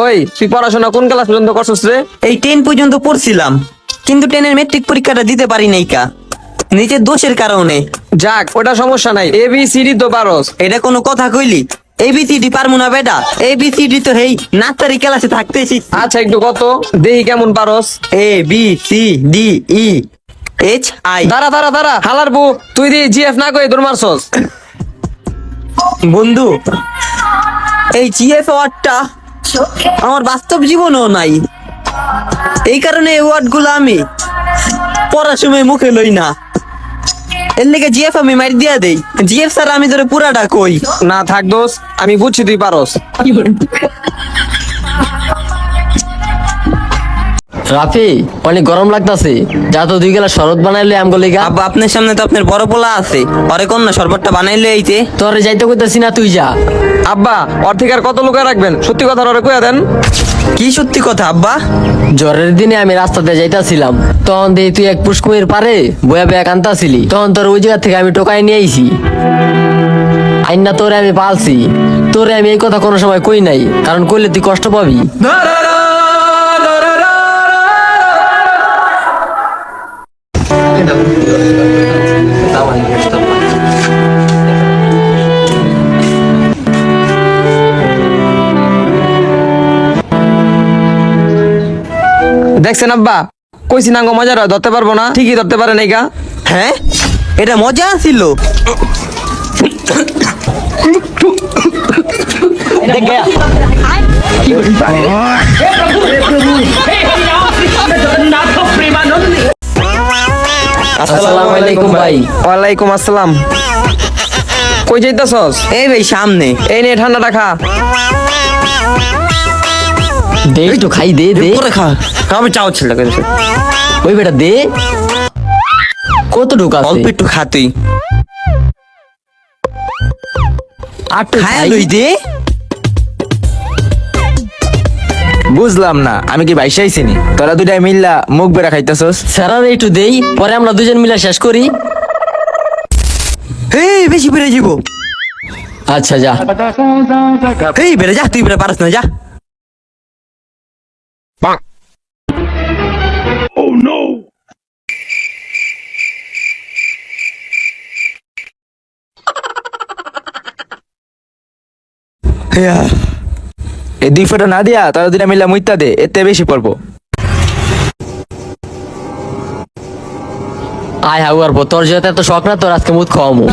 ওই তুই পড়াশোনা কোন ক্লাস পর্যন্ত করছিস রে? এই 10 পর্যন্ত পড়ছিলাম, কিন্তু 10-এর মেট্রিক পরীক্ষাটা দিতে পারি নাই কা, নিজের দোষের কারণে। যাক, ওটা সমস্যা নাই, ABCD তো পারস। এটা কোনো কথা কইলি? ABCD পারমু না বেটা, ABCD তো হেই নার্সারি ক্লাসে থাকতেছি। আচ্ছা একটু কত দেহি কেমন পারস। ABCDEHI। দাঁড়া দাঁড়া দাঁড়া, হালার বউ, তুই দিয়ে GF না কই দৌড় মারছস। বন্ধু, এই জিএফ ওয়ার্ডটা আমার বাস্তব জীবনেও নাই, এই কারণে এই ওয়ার্ড গুলো আমি পড়ার সময় মুখে লই না। এর লেগে জিএফ আমি মারি দিয়া দেই। জিএফ স্যার আমি ধরে পুরাটা কই। না থাক দোষ, আমি বুঝছি তুই পারস। রাফি, অনেক গরম লাগতাছে, যা তো 2 গেলা শরবত বানাইলে আমগো লিগা। আব্বা আপনার সামনে তো আপনার বড় পোলা আছে, পরে কোন না শরবতটা বানাইলে এইতে। তোরে যাইতে কইতাছি না, তুই যা। আব্বা, ওর থেকে আর কত লোকে রাখবেন, সত্যি কথা ওরে কইয়া দেন। কি সত্যি কথা আব্বা? জ্বরের দিনে আমি রাস্তাতে যাইতাছিলাম, তখন দেখি তুই এক পুষ্কুমির পারে বয়া বয়া কান্তাছিলি, তখন তোর ওই জায়গা থেকে আমি টোকাই নিয়ে আইছি। আইনা তোরে আমি পালছি, তোরে আমি এই কথা কোনো সময় কই নাই, কারণ কইলে তুই কষ্ট পাবি। দেখছেন আব্বা, কইছি নাঙ্গ মজার হয়, ধরতে পারবো না, ঠিকই ধরতে পারে নাই গা। হ্যাঁ, এটা মজা ছিল। আসসালামু আলাইকুম ভাই। ওয়ালাইকুম আসসালাম। কই যাইতাছস? এই ভাই সামনে। এই নে ঠান্ডাটা খা। দে একটু খাই, দে দে। পরে খা, আমি চাও ছিল। ওই বেটা দে, কত ঢুকা অল্প একটু খা তুই। খায়া লই দে। বুঝলাম না, আমি কি বাইশে আইছিনি? তোরা দুটাই মিল্লা মুখ বেড়া খাইতেছস। স্যার একটু দেই, পরে আমরা দুজন মিলে শেষ করি। এই বেশি বেড়ে যাব। আচ্ছা যা। এই বেড়ে যা, তুই বেড়ে পারস না, যা। এই 2 ফোঁটা না দিয়া তোরা দুটা মিল্লা মুইতা দে, এতে বেশি পড়বো। আয় হাউ আর তোর যেতে এত শখ না, তোর আজকে মুখ খাওয়ামু।